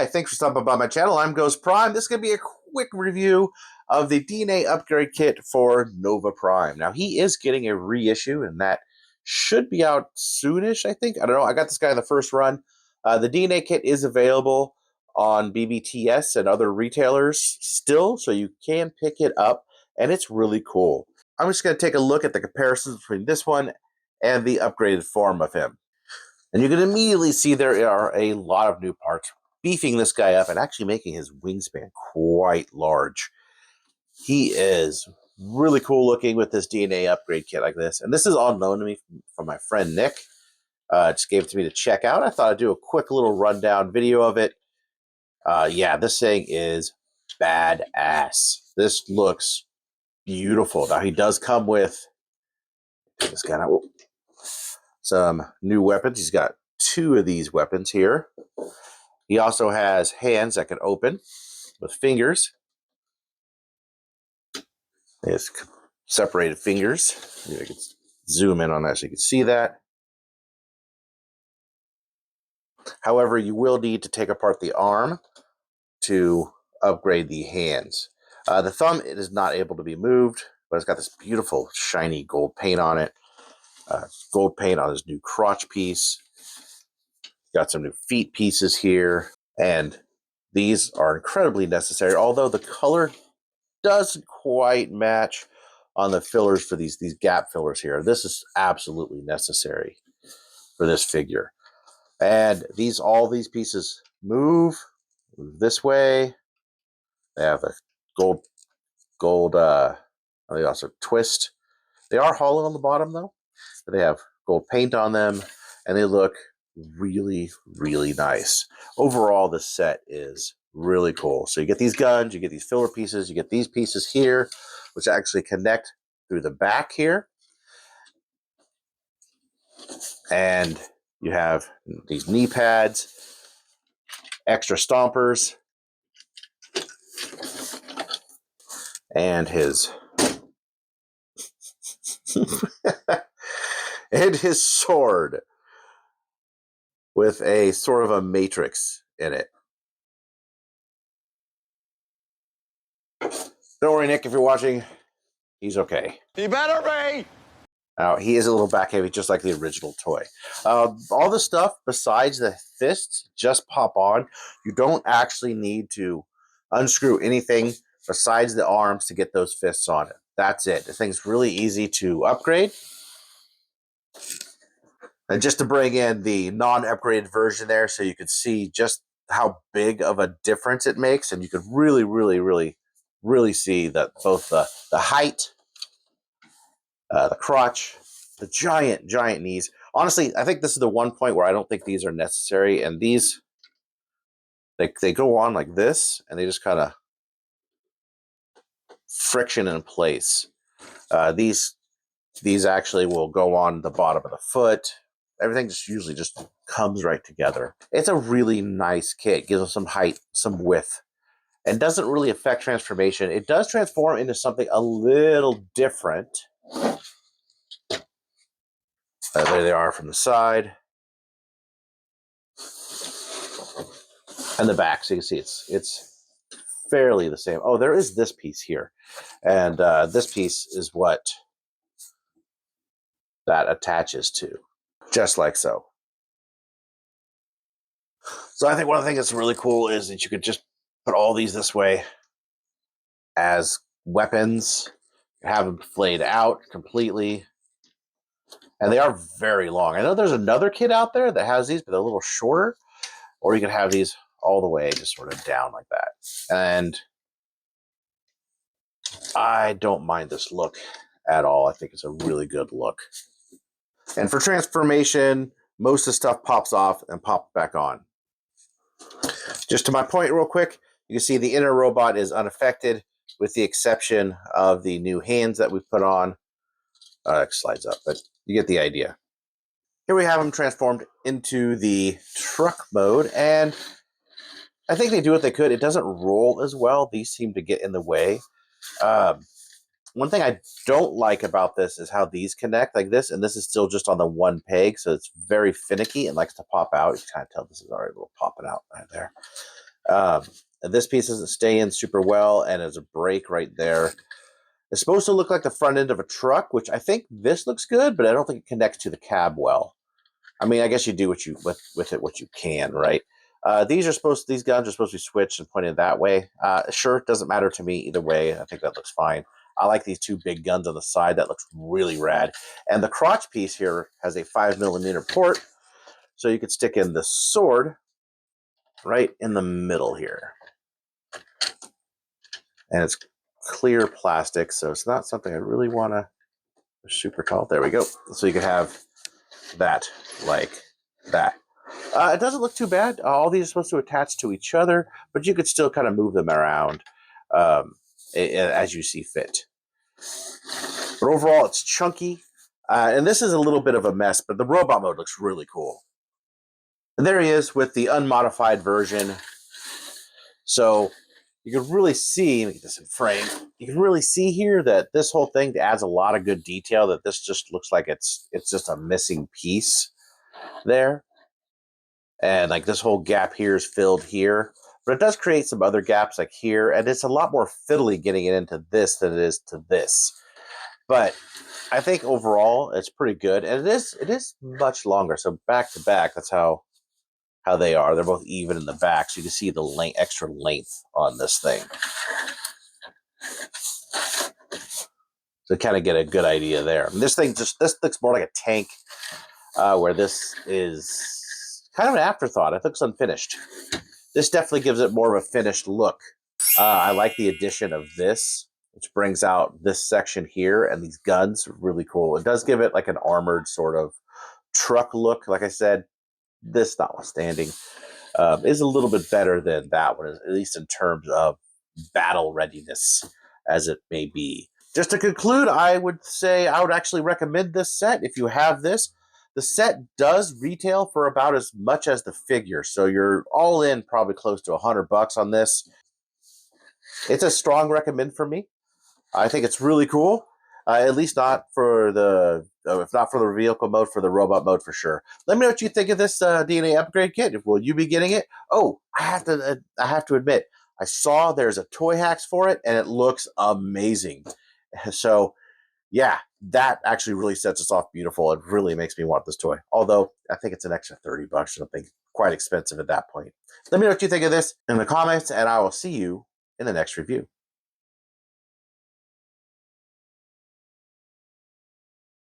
Hi, thanks for stopping by my channel. I'm Ghost Prime. This is going to be a quick review of the DNA upgrade kit for Nova Prime. Now, he is getting a reissue, and that should be out soonish, I think. I don't know. I got this guy in the first run. The DNA kit is available on BBTS and other retailers still, so you can pick it up, and it's really cool. I'm just going to take a look at the comparisons between this one and the upgraded form of him. And you can immediately see there are a lot of new parts, beefing this guy up and actually making his wingspan quite large. He is really cool looking with this DNA upgrade kit like this. And this is on loan to me from my friend Nick. Just gave it to me to check out. I thought I'd do a quick little rundown video of it. Yeah, this thing is badass. This looks beautiful. Now, he does come with this kind of some new weapons. He's got 2 of these weapons here. He also has hands that can open with fingers. He has separated fingers. I can zoom in on that so you can see that. However, you will need to take apart the arm to upgrade the hands. The thumb, it is not able to be moved, but it's got this beautiful shiny gold paint on it. Gold paint on his new crotch piece. Got some new feet pieces here, and these are incredibly necessary, although the color doesn't quite match on the fillers for these gap fillers here. This is absolutely necessary for this figure. And all these pieces move this way. They have a they also twist. They are hollow on the bottom though, but they have gold paint on them, and they look really, really nice. Overall, this set is really cool. So you get these guns, you get these filler pieces, you get these pieces here, which actually connect through the back here. And you have these knee pads, extra stompers, and his and his sword with a sort of a matrix in it. Don't worry, Nick, if you're watching, he's okay. He better be! He is a little back heavy, just like the original toy. All the stuff besides the fists just pop on. You don't actually need to unscrew anything besides the arms to get those fists on it. That's it. The thing's really easy to upgrade. And just to bring in the non-upgraded version there so you can see just how big of a difference it makes. And you could really, really, really, really see that both the height, the crotch, the giant knees. Honestly, I think this is the one point where I don't think these are necessary. And these, they go on like this, and they just kind of friction in place. These actually will go on the bottom of the foot. Everything just usually just comes right together. It's a really nice kit. Gives them some height, some width, and doesn't really affect transformation. It does transform into something a little different. There they are from the side and the back. So you can see it's fairly the same. Oh, there is this piece here, and this piece is what that attaches to, just like so. So I think one of the things that's really cool is that you could just put all these this way as weapons, have them flayed out completely, and they are very long. I know there's another kit out there that has these, but they're a little shorter, or you could have these all the way just sort of down like that. And I don't mind this look at all. I think it's a really good look. And for transformation, most of the stuff pops off and pops back on. Just to my point real quick, you can see the inner robot is unaffected with the exception of the new hands that we've put on. It slides up, but you get the idea. Here we have him transformed into the truck mode, and I think they do what they could. It doesn't roll as well. These seem to get in the way. One thing I don't like about this is how these connect like this, and this is still just on the one peg, so it's very finicky and likes to pop out. You can kind of tell this is already a little popping out right there. And this piece doesn't stay in super well, and there's a break right there. It's supposed to look like the front end of a truck, which I think this looks good, but I don't think it connects to the cab well. I mean, I guess you do what you with it what you can, right? These guns are supposed to be switched and pointed that way. Sure, it doesn't matter to me either way. I think that looks fine. I like these two big guns on the side. That looks really rad. And the crotch piece here has a 5mm port, so you could stick in the sword right in the middle here. And it's clear plastic, so it's not something I really want to super tall. There we go. So you can have that like that. It doesn't look too bad. All these are supposed to attach to each other, but you could still kind of move them around as you see fit. But overall, it's chunky. And this is a little bit of a mess, but the robot mode looks really cool. And there he is with the unmodified version. So you can really see, let me get this in frame, you can really see here that this whole thing adds a lot of good detail, that this just looks like it's just a missing piece there. And like this whole gap here is filled here. But it does create some other gaps like here, and it's a lot more fiddly getting it into this than it is to this. But I think overall it's pretty good, and it is much longer. So back to back, that's how they are. They're both even in the back, so you can see the extra length on this thing. So kind of get a good idea there. And this looks more like a tank, where this is kind of an afterthought. It looks unfinished. This definitely gives it more of a finished look. I like the addition of this, which brings out this section here, and these guns are really cool. It does give it like an armored sort of truck look. Like I said, this notwithstanding, is a little bit better than that one, at least in terms of battle readiness, as it may be. Just to conclude, I would say I would actually recommend this set if you have this. The set does retail for about as much as the figure, so you're all in probably close to $100 on this. It's a strong recommend for me. I think it's really cool. At least not for the, if not for the vehicle mode, for the robot mode for sure. Let me know what you think of this DNA upgrade kit. Will you be getting it? Oh, I have to admit, I saw there's a Toy Hacks for it, and it looks amazing. So, yeah, that actually really sets us off beautiful. It really makes me want this toy. Although I think it's an extra $30 or something, quite expensive at that point. Let me know what you think of this in the comments, and I will see you in the next review.